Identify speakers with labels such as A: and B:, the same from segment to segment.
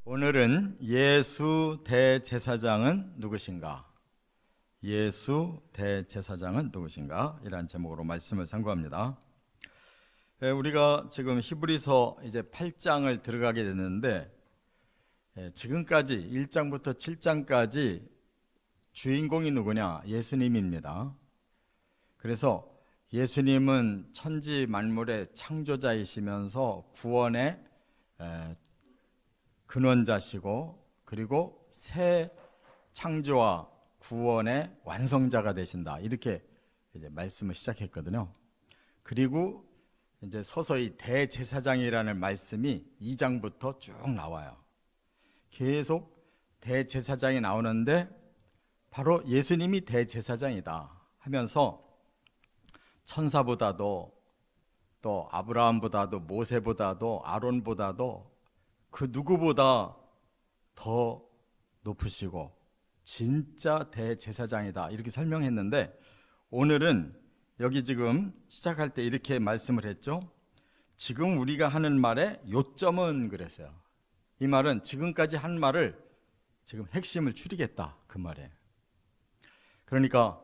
A: 오늘은 예수 대제사장은 누구신가? 예수 대제사장은 누구신가? 이란 제목으로 말씀을 상고합니다. 우리가 지금 히브리서 이제 8장을 들어가게 됐는데 지금까지 1장부터 7장까지 주인공이 누구냐? 예수님입니다. 그래서 예수님은 천지 만물의 창조자이시면서 구원의 근원자시고 그리고 새 창조와 구원의 완성자가 되신다. 이렇게 이제 말씀을 시작했거든요. 그리고 이제 서서히 대제사장이라는 말씀이 2장부터 쭉 나와요. 계속 대제사장이 나오는데 바로 예수님이 대제사장이다 하면서 천사보다도 또 아브라함보다도 모세보다도 아론보다도 그 누구보다 더 높으시고 진짜 대제사장이다 이렇게 설명했는데, 오늘은 여기 지금 시작할 때 이렇게 말씀을 했죠. 지금 우리가 하는 말의 요점은 그랬어요. 이 말은 지금까지 한 말을 지금 핵심을 추리겠다 그 말이에요. 그러니까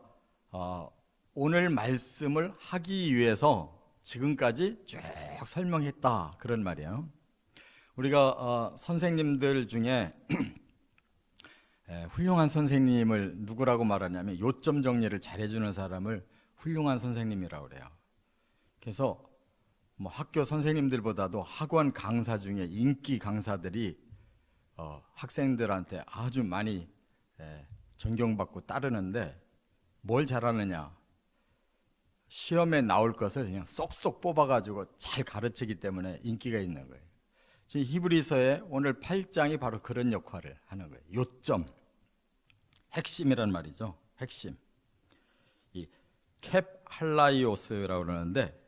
A: 오늘 말씀을 하기 위해서 지금까지 쭉 설명했다 그런 말이에요. 우리가 선생님들 중에 훌륭한 선생님을 누구라고 말하냐면 요점 정리를 잘해주는 사람을 훌륭한 선생님이라고 그래요. 그래서 뭐 학교 선생님들보다도 학원 강사 중에 인기 강사들이 학생들한테 아주 많이 존경받고 따르는데 뭘 잘하느냐? 시험에 나올 것을 그냥 쏙쏙 뽑아가지고 잘 가르치기 때문에 인기가 있는 거예요. 지금 히브리서의 오늘 8장이 바로 그런 역할을 하는 거예요. 요점, 핵심이란 말이죠. 핵심. 이 캡할라이오스라고 그러는데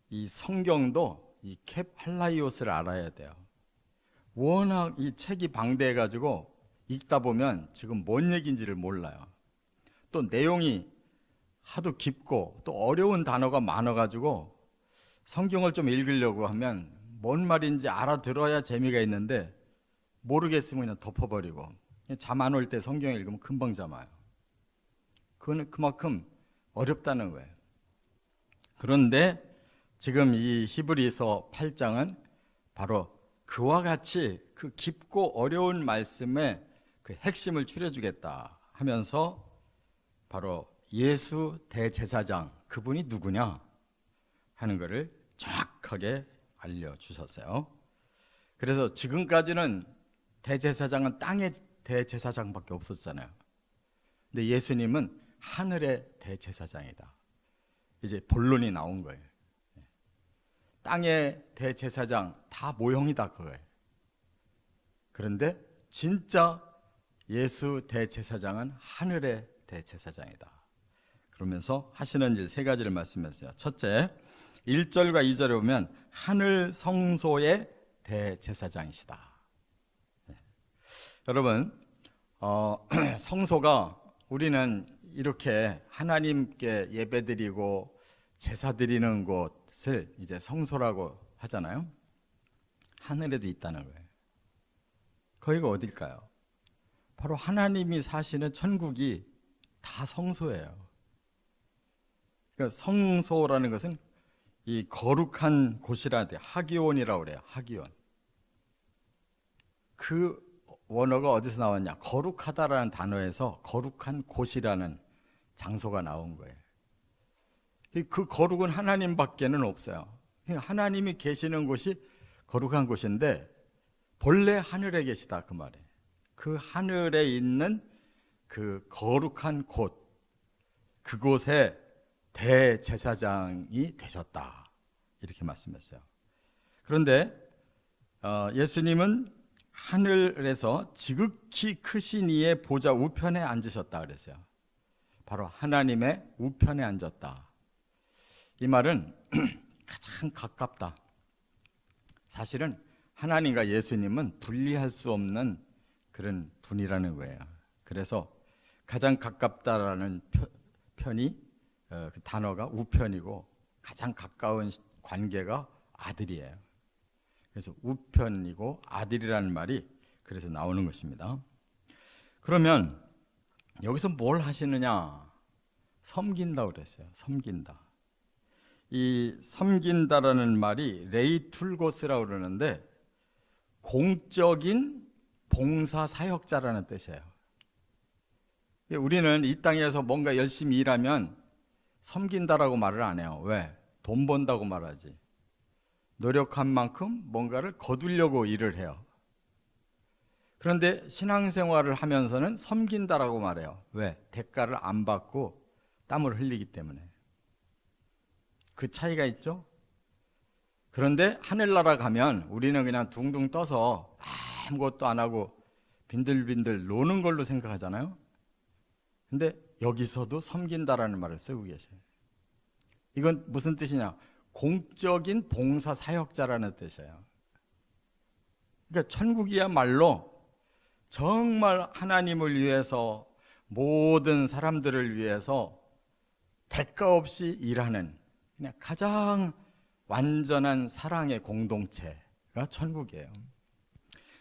A: 이 성경도 이 캡할라이오스를 알아야 돼요. 워낙 이 책이 방대해가지고 읽다 보면 지금 뭔 얘기인지를 몰라요. 또 내용이 하도 깊고 또 어려운 단어가 많아가지고 성경을 좀 읽으려고 하면 뭔 말인지 알아들어야 재미가 있는데 모르겠으면 그냥 덮어버리고 잠 안 올 때 성경 읽으면 금방 잠아요. 그거는 그만큼 어렵다는 거예요. 그런데 지금 이 히브리서 8장은 바로 그와 같이 그 깊고 어려운 말씀의 그 핵심을 추려주겠다 하면서 바로 예수 대제사장, 그분이 누구냐 하는 것을 정확하게 알려주셨어요. 그래서 지금까지는 대제사장은 땅의 대제사장밖에 없었잖아요. 근데 예수님은 하늘의 대제사장이다. 이제 본론이 나온 거예요. 땅의 대제사장 다 모형이다 그거예요. 그런데 진짜 예수 대제사장은 하늘의 대제사장이다. 그러면서 하시는 일 세 가지를 말씀했어요. 첫째, 1절과 2절에 보면 하늘 성소의 대제사장이시다. 여러분, 성소가 우리는 이렇게 하나님께 예배드리고 제사 드리는 곳을 이제 성소라고 하잖아요. 하늘에도 있다는 거예요. 거기가 어딜까요? 바로 하나님이 사시는 천국이 다 성소예요. 그러니까 성소라는 것은 이 거룩한 곳이라 돼. 하기온이라고 그래요. 하기온. 그 원어가 어디서 나왔냐? 거룩하다라는 단어에서 거룩한 곳이라는 장소가 나온 거예요. 그 거룩은 하나님밖에는 없어요. 하나님이 계시는 곳이 거룩한 곳인데 본래 하늘에 계시다 그 말이에요. 그 하늘에 있는 그 거룩한 곳, 그곳에 대제사장이 되셨다 이렇게 말씀했어요. 그런데 예수님은 하늘에서 지극히 크신 이의 보좌 우편에 앉으셨다 그랬어요. 바로 하나님의 우편에 앉았다. 이 말은 가장 가깝다. 사실은 하나님과 예수님은 분리할 수 없는 그런 분이라는 거예요. 그래서 가장 가깝다라는 편이 그 단어가 우편이고 가장 가까운 관계가 아들이에요. 그래서 우편이고 아들이라는 말이 그래서 나오는 것입니다. 그러면 여기서 뭘 하시느냐? 섬긴다고 그랬어요. 섬긴다. 이 섬긴다라는 말이 레이툴고스라고 그러는데 공적인 봉사 사역자라는 뜻이에요. 우리는 이 땅에서 뭔가 열심히 일하면 섬긴다라고 말을 안 해요. 왜? 돈 번다고 말하지. 노력한 만큼 뭔가를 거두려고 일을 해요. 그런데 신앙생활을 하면서는 섬긴다라고 말해요. 왜? 대가를 안 받고 땀을 흘리기 때문에. 그 차이가 있죠? 그런데 하늘나라 가면 우리는 그냥 둥둥 떠서 아무것도 안 하고 빈들빈들 노는 걸로 생각하잖아요. 근데 여기서도 섬긴다라는 말을 쓰고 계세요. 이건 무슨 뜻이냐? 공적인 봉사 사역자라는 뜻이에요. 그러니까 천국이야말로 정말 하나님을 위해서 모든 사람들을 위해서 대가 없이 일하는 그냥 가장 완전한 사랑의 공동체가 천국이에요.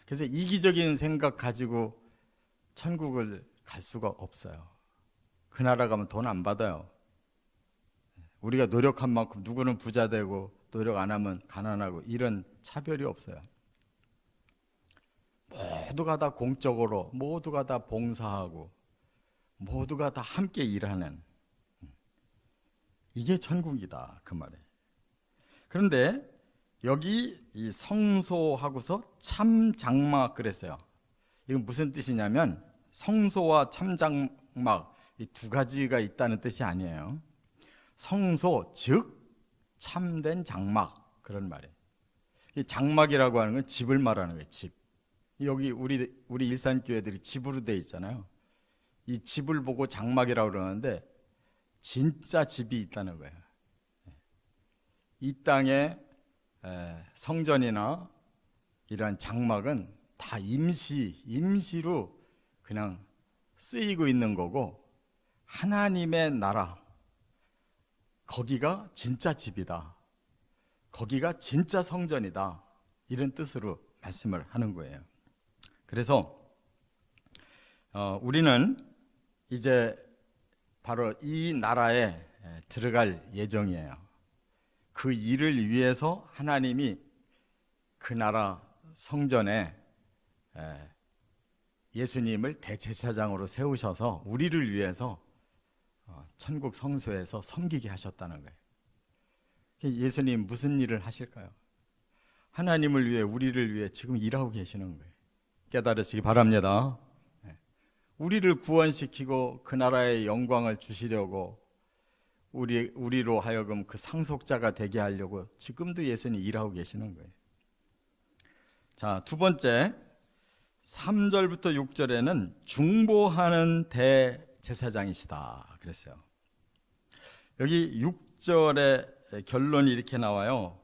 A: 그래서 이기적인 생각 가지고 천국을 갈 수가 없어요. 그 나라 가면 돈 안 받아요. 우리가 노력한 만큼 누구는 부자 되고 노력 안 하면 가난하고 이런 차별이 없어요. 모두가 다 공적으로, 모두가 다 봉사하고, 모두가 다 함께 일하는, 이게 천국이다 그 말이에요. 그런데 여기 이 성소하고서 참장막 그랬어요. 이건 무슨 뜻이냐면 성소와 참장막 이 두 가지가 있다는 뜻이 아니에요. 성소 즉 참된 장막 그런 말이에요. 이 장막이라고 하는 건 집을 말하는 거예요. 집. 여기 우리 일산교회들이 집으로 돼 있잖아요. 이 집을 보고 장막이라고 그러는데 진짜 집이 있다는 거예요. 이 땅에 성전이나 이러한 장막은 다 임시로 그냥 쓰이고 있는 거고 하나님의 나라 거기가 진짜 집이다. 거기가 진짜 성전이다. 이런 뜻으로 말씀을 하는 거예요. 그래서 우리는 이제 바로 이 나라에 들어갈 예정이에요. 그 일을 위해서 하나님이 그 나라 성전에 예수님을 대제사장으로 세우셔서 우리를 위해서 천국 성소에서 섬기게 하셨다는 거예요. 예수님 무슨 일을 하실까요? 하나님을 위해 우리를 위해 지금 일하고 계시는 거예요. 깨달으시기 바랍니다. 우리를 구원시키고 그 나라의 영광을 주시려고 우리로 하여금 그 상속자가 되게 하려고 지금도 예수님 일하고 계시는 거예요. 자, 두 번째 3절부터 6절에는 중보하는 대제사장이시다 그랬어요. 여기 6절의 결론이 이렇게 나와요.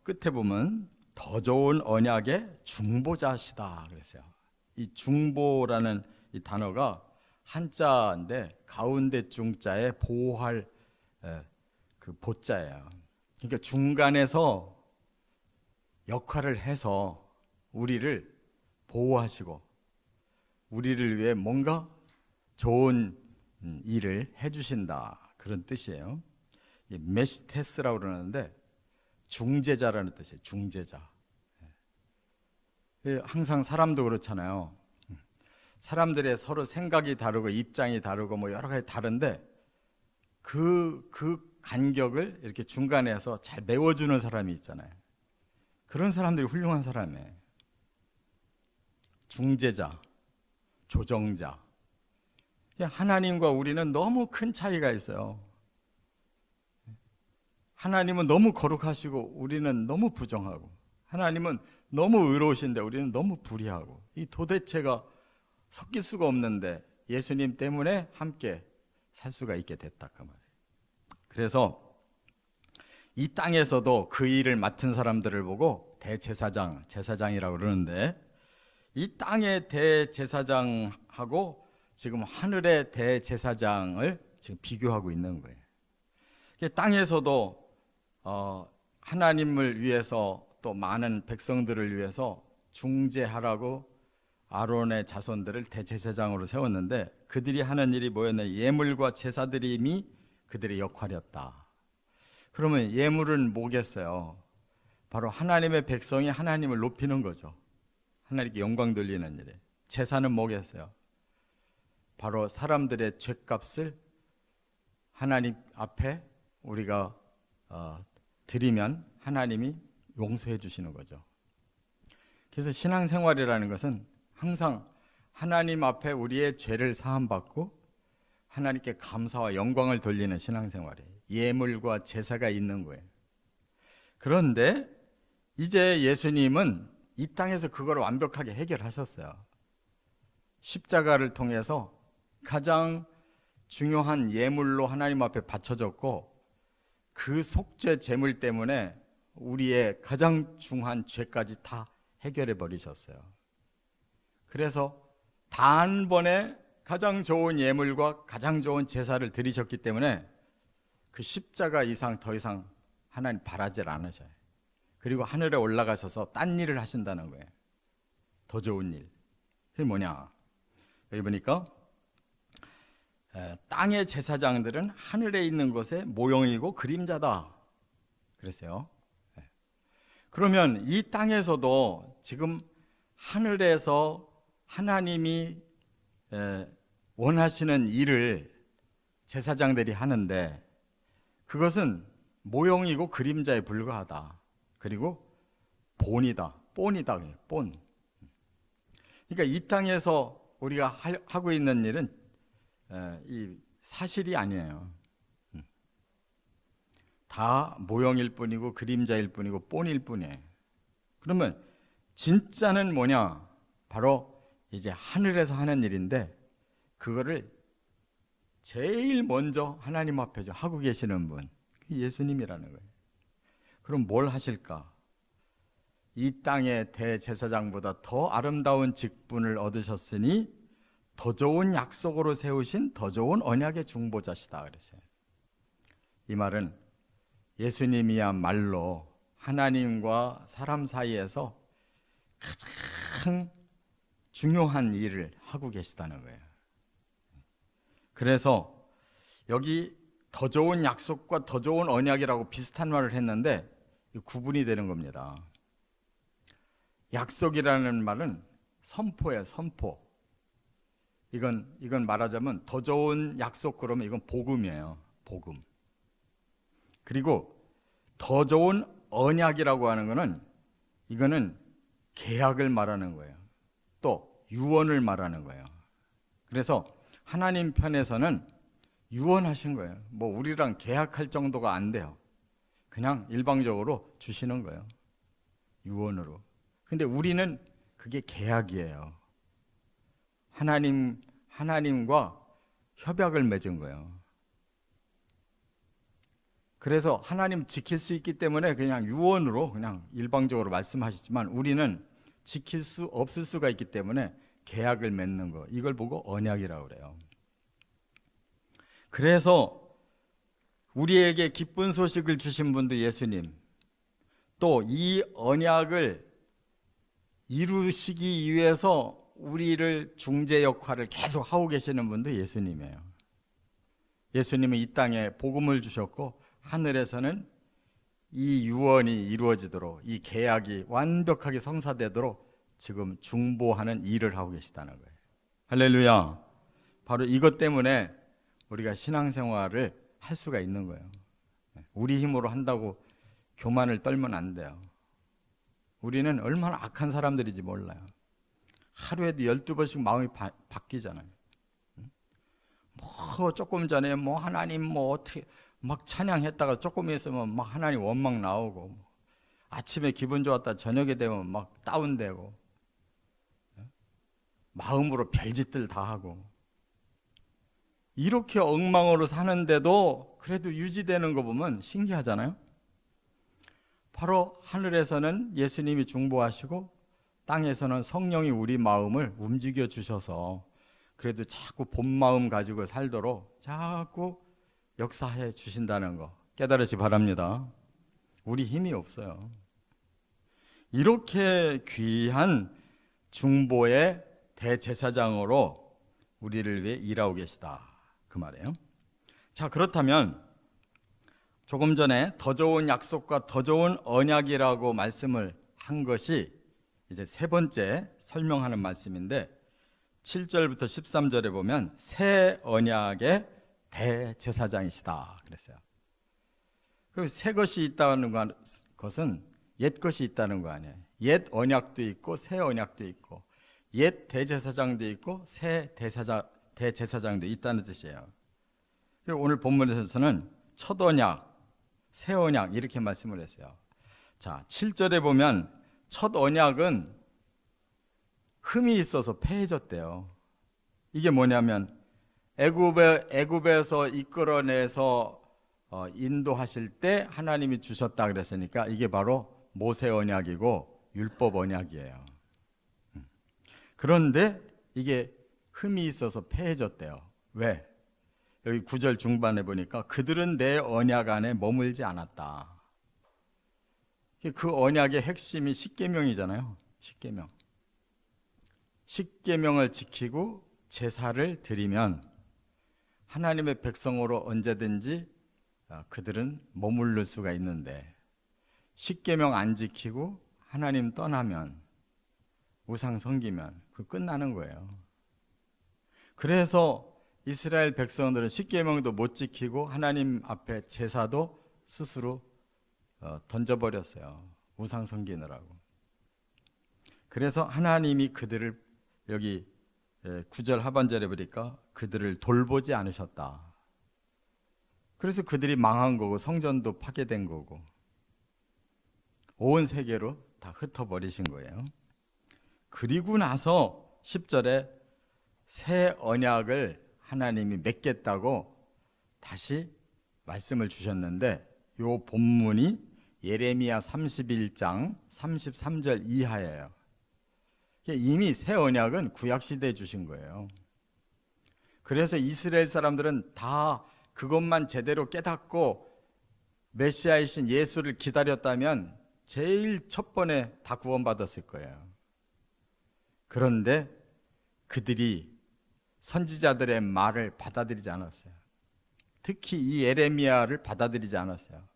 A: 끝에 보면 더 좋은 언약의 중보자시다 그랬어요. 이 중보라는 이 단어가 한자인데 가운데 중자에 보호할 그 보자예요. 그러니까 중간에서 역할을 해서 우리를 보호하시고 우리를 위해 뭔가 좋은 일을 해주신다 그런 뜻이에요. 메시테스라고 그러는데 중재자라는 뜻이에요. 중재자. 항상 사람도 그렇잖아요. 사람들의 서로 생각이 다르고 입장이 다르고 뭐 여러 가지 다른데 그 간격을 이렇게 중간에서 잘 메워주는 사람이 있잖아요. 그런 사람들이 훌륭한 사람이에요. 중재자, 조정자. 하나님과 우리는 너무 큰 차이가 있어요. 하나님은 너무 거룩하시고 우리는 너무 부정하고, 하나님은 너무 의로우신데 우리는 너무 불의하고, 이 도대체가 섞일 수가 없는데 예수님 때문에 함께 살 수가 있게 됐다 그 말이에요. 그래서 이 땅에서도 그 일을 맡은 사람들을 보고 대제사장, 제사장이라고 그러는데, 이 땅의 대제사장하고 지금 하늘의 대제사장을 지금 비교하고 있는 거예요. 땅에서도 하나님을 위해서 또 많은 백성들을 위해서 중재하라고 아론의 자손들을 대제사장으로 세웠는데 그들이 하는 일이 뭐였냐? 예물과 제사드림이 그들의 역할이었다. 그러면 예물은 뭐겠어요? 바로 하나님의 백성이 하나님을 높이는 거죠. 하나님께 영광 돌리는 일에. 제사는 뭐겠어요? 바로 사람들의 죄값을 하나님 앞에 우리가 드리면 하나님이 용서해 주시는 거죠. 그래서 신앙생활이라는 것은 항상 하나님 앞에 우리의 죄를 사함받고 하나님께 감사와 영광을 돌리는 신앙생활이에요. 예물과 제사가 있는 거예요. 그런데 이제 예수님은 이 땅에서 그걸 완벽하게 해결하셨어요. 십자가를 통해서 가장 중요한 예물로 하나님 앞에 바쳐졌고 그 속죄 제물 때문에 우리의 가장 중요한 죄까지 다 해결해 버리셨어요. 그래서 단번에 가장 좋은 예물과 가장 좋은 제사를 드리셨기 때문에 그 십자가 이상 더 이상 하나님 바라지 않으셔요. 그리고 하늘에 올라가셔서 딴 일을 하신다는 거예요. 더 좋은 일. 그게 뭐냐? 여기 보니까 땅의 제사장들은 하늘에 있는 것의 모형이고 그림자다 그랬어요. 그러면 이 땅에서도 지금 하늘에서 하나님이 원하시는 일을 제사장들이 하는데 그것은 모형이고 그림자에 불과하다. 그리고 본이다. 본이다. 본. 그러니까 이 땅에서 우리가 하고 있는 일은 이 사실이 아니에요. 다 모형일 뿐이고 그림자일 뿐이고 본일 뿐이에요. 그러면 진짜는 뭐냐? 바로 이제 하늘에서 하는 일인데 그거를 제일 먼저 하나님 앞에 하고 계시는 분, 예수님이라는 거예요. 그럼 뭘 하실까? 이 땅의 대제사장보다 더 아름다운 직분을 얻으셨으니 더 좋은 약속으로 세우신 더 좋은 언약의 중보자시다 그랬어요. 이 말은 예수님이야말로 하나님과 사람 사이에서 가장 중요한 일을 하고 계시다는 거예요. 그래서 여기 더 좋은 약속과 더 좋은 언약이라고 비슷한 말을 했는데 구분이 되는 겁니다. 약속이라는 말은 선포예요, 선포. 이건 말하자면 더 좋은 약속 그러면 이건 복음이에요, 복음. 그리고 더 좋은 언약이라고 하는 거는 이거는 계약을 말하는 거예요. 또 유언을 말하는 거예요. 그래서 하나님 편에서는 유언하신 거예요. 뭐 우리랑 계약할 정도가 안 돼요. 그냥 일방적으로 주시는 거예요. 유언으로. 근데 우리는 그게 계약이에요. 하나님과 협약을 맺은 거예요. 그래서 하나님 지킬 수 있기 때문에 그냥 유언으로 그냥 일방적으로 말씀하시지만 우리는 지킬 수 없을 수가 있기 때문에 계약을 맺는 거, 이걸 보고 언약이라고 그래요. 그래서 우리에게 기쁜 소식을 주신 분도 예수님, 또 이 언약을 이루시기 위해서 우리를 중재 역할을 계속 하고 계시는 분도 예수님이에요. 예수님은 이 땅에 복음을 주셨고 하늘에서는 이 유언이 이루어지도록, 이 계약이 완벽하게 성사되도록 지금 중보하는 일을 하고 계시다는 거예요. 할렐루야. 바로 이것 때문에 우리가 신앙생활을 할 수가 있는 거예요. 우리 힘으로 한다고 교만을 떨면 안 돼요. 우리는 얼마나 악한 사람들인지 몰라요. 하루에도 12번씩 마음이 바뀌잖아요. 뭐 조금 전에 뭐 하나님 뭐 어떻게 막 찬양했다가 조금 있으면 막 하나님 원망 나오고, 아침에 기분 좋았다 저녁에 되면 막 다운되고, 마음으로 별짓들 다 하고, 이렇게 엉망으로 사는데도 그래도 유지되는 거 보면 신기하잖아요. 바로 하늘에서는 예수님이 중보하시고 땅에서는 성령이 우리 마음을 움직여 주셔서 그래도 자꾸 본 마음 가지고 살도록 자꾸 역사해 주신다는 거 깨달으시 바랍니다. 우리 힘이 없어요. 이렇게 귀한 중보의 대제사장으로 우리를 위해 일하고 계시다, 그 말이에요. 자, 그렇다면 조금 전에 더 좋은 약속과 더 좋은 언약이라고 말씀을 한 것이 이제 세 번째 설명하는 말씀인데, 7절부터 13절에 보면 새 언약의 대제사장이시다 그랬어요. 그럼 새 것이 있다는 것은 옛 것이 있다는 거 아니에요. 옛 언약도 있고 새 언약도 있고, 옛 대제사장도 있고 새 대제사장도 있다는 뜻이에요. 그리고 오늘 본문에서는 첫 언약, 새 언약 이렇게 말씀을 했어요. 자, 7절에 보면 첫 언약은 흠이 있어서 폐해졌대요. 이게 뭐냐면 애굽에서 이끌어내서 인도하실 때 하나님이 주셨다 그랬으니까 이게 바로 모세 언약이고 율법 언약이에요. 그런데 이게 흠이 있어서 폐해졌대요. 왜? 여기 9절 중반에 보니까 그들은 내 언약 안에 머물지 않았다. 그 언약의 핵심이 십계명이잖아요. 십계명. 십계명을 지키고 제사를 드리면 하나님의 백성으로 언제든지 그들은 머무를 수가 있는데, 십계명 안 지키고 하나님 떠나면, 우상 섬기면 그 끝나는 거예요. 그래서 이스라엘 백성들은 십계명도 못 지키고 하나님 앞에 제사도 스스로 던져버렸어요. 우상 섬기느라고. 그래서 하나님이 그들을 여기 9절 하반절에 보니까 그들을 돌보지 않으셨다. 그래서 그들이 망한 거고 성전도 파괴된 거고 온 세계로 다 흩어버리신 거예요. 그리고 나서 10절에 새 언약을 하나님이 맺겠다고 다시 말씀을 주셨는데, 이 본문이 예레미야 31장 33절 이하예요. 이미 새 언약은 구약시대에 주신 거예요. 그래서 이스라엘 사람들은 다 그것만 제대로 깨닫고 메시아이신 예수를 기다렸다면 제일 첫 번에 다 구원받았을 거예요. 그런데 그들이 선지자들의 말을 받아들이지 않았어요. 특히 이 예레미야를 받아들이지 않았어요.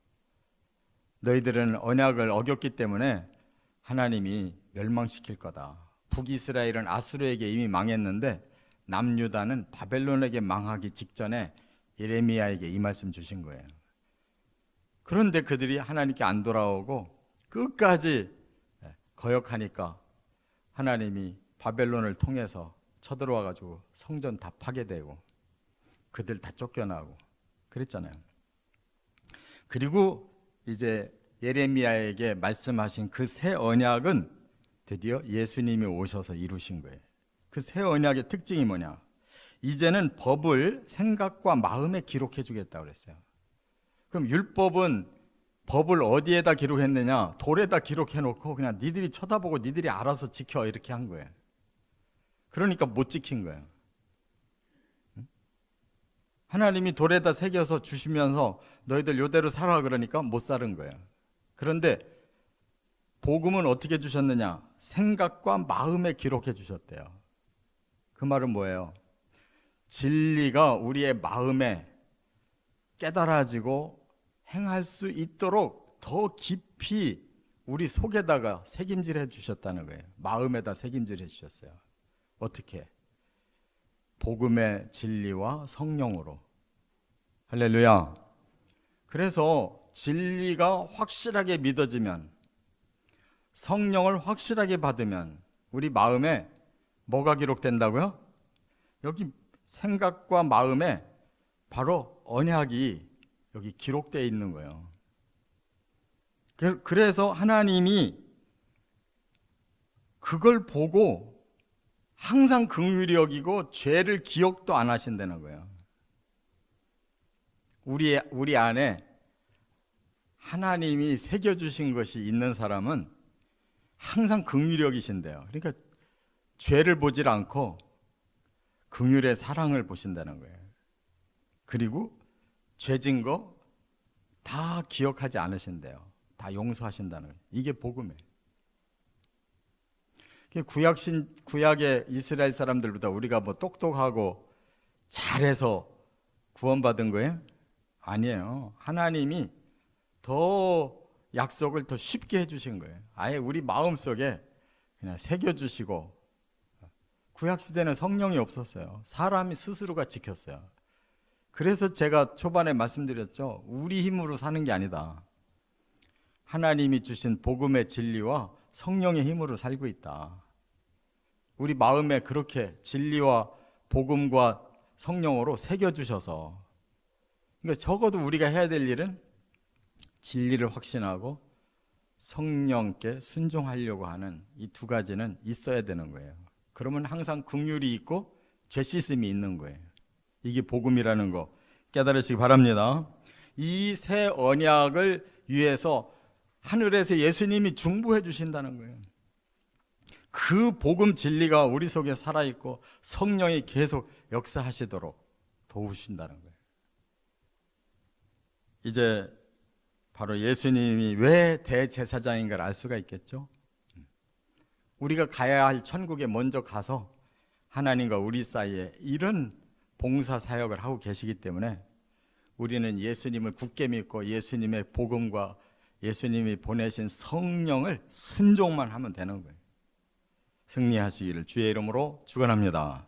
A: 너희들은 언약을 어겼기 때문에 하나님이 멸망시킬 거다. 북이스라엘은 아수르에게 이미 망했는데 남유다는 바벨론에게 망하기 직전에 예레미야에게 이 말씀 주신 거예요. 그런데 그들이 하나님께 안 돌아오고 끝까지 거역하니까 하나님이 바벨론을 통해서 쳐들어와 가지고 성전 다 파괴되고 그들 다 쫓겨나고 그랬잖아요. 그리고 이제 예레미야에게 말씀하신 그 새 언약은 드디어 예수님이 오셔서 이루신 거예요. 그 새 언약의 특징이 뭐냐? 이제는 법을 생각과 마음에 기록해 주겠다고 그랬어요. 그럼 율법은 법을 어디에다 기록했느냐? 돌에다 기록해 놓고 그냥 니들이 쳐다보고 니들이 알아서 지켜 이렇게 한 거예요. 그러니까 못 지킨 거예요. 하나님이 돌에다 새겨서 주시면서 너희들 요대로 살아 그러니까 못 사는 거예요. 그런데 복음은 어떻게 주셨느냐? 생각과 마음에 기록해 주셨대요. 그 말은 뭐예요? 진리가 우리의 마음에 깨달아지고 행할 수 있도록 더 깊이 우리 속에다가 새김질해 주셨다는 거예요. 마음에다 새김질해 주셨어요. 어떻게? 복음의 진리와 성령으로. 할렐루야. 그래서 진리가 확실하게 믿어지면, 성령을 확실하게 받으면 우리 마음에 뭐가 기록된다고요? 여기 생각과 마음에 바로 언약이 여기 기록되어 있는 거예요. 그래서 하나님이 그걸 보고 항상 긍휼히 여기고 죄를 기억도 안 하신다는 거예요. 우리 안에 하나님이 새겨주신 것이 있는 사람은 항상 긍휼히 여기신대요. 그러니까 죄를 보질 않고 긍휼의 사랑을 보신다는 거예요. 그리고 죄진 거 다 기억하지 않으신대요. 다 용서하신다는 거예요. 이게 복음이에요. 구약의 이스라엘 사람들보다 우리가 뭐 똑똑하고 잘해서 구원받은 거예요? 아니에요. 하나님이 더 약속을 더 쉽게 해주신 거예요. 아예 우리 마음속에 그냥 새겨주시고. 구약시대는 성령이 없었어요. 사람이 스스로가 지켰어요. 그래서 제가 초반에 말씀드렸죠. 우리 힘으로 사는 게 아니다. 하나님이 주신 복음의 진리와 성령의 힘으로 살고 있다. 우리 마음에 그렇게 진리와 복음과 성령으로 새겨주셔서, 그러니까 적어도 우리가 해야 될 일은 진리를 확신하고 성령께 순종하려고 하는 이 두 가지는 있어야 되는 거예요. 그러면 항상 긍휼이 있고 죄 씻음이 있는 거예요. 이게 복음이라는 거 깨달으시기 바랍니다. 이 새 언약을 위해서 하늘에서 예수님이 중보해 주신다는 거예요. 그 복음 진리가 우리 속에 살아있고 성령이 계속 역사하시도록 도우신다는 거예요. 이제 바로 예수님이 왜 대제사장인가를 알 수가 있겠죠. 우리가 가야 할 천국에 먼저 가서 하나님과 우리 사이에 이런 봉사 사역을 하고 계시기 때문에 우리는 예수님을 굳게 믿고 예수님의 복음과 예수님이 보내신 성령을 순종만 하면 되는 거예요. 승리하시기를 주의 이름으로 축원합니다.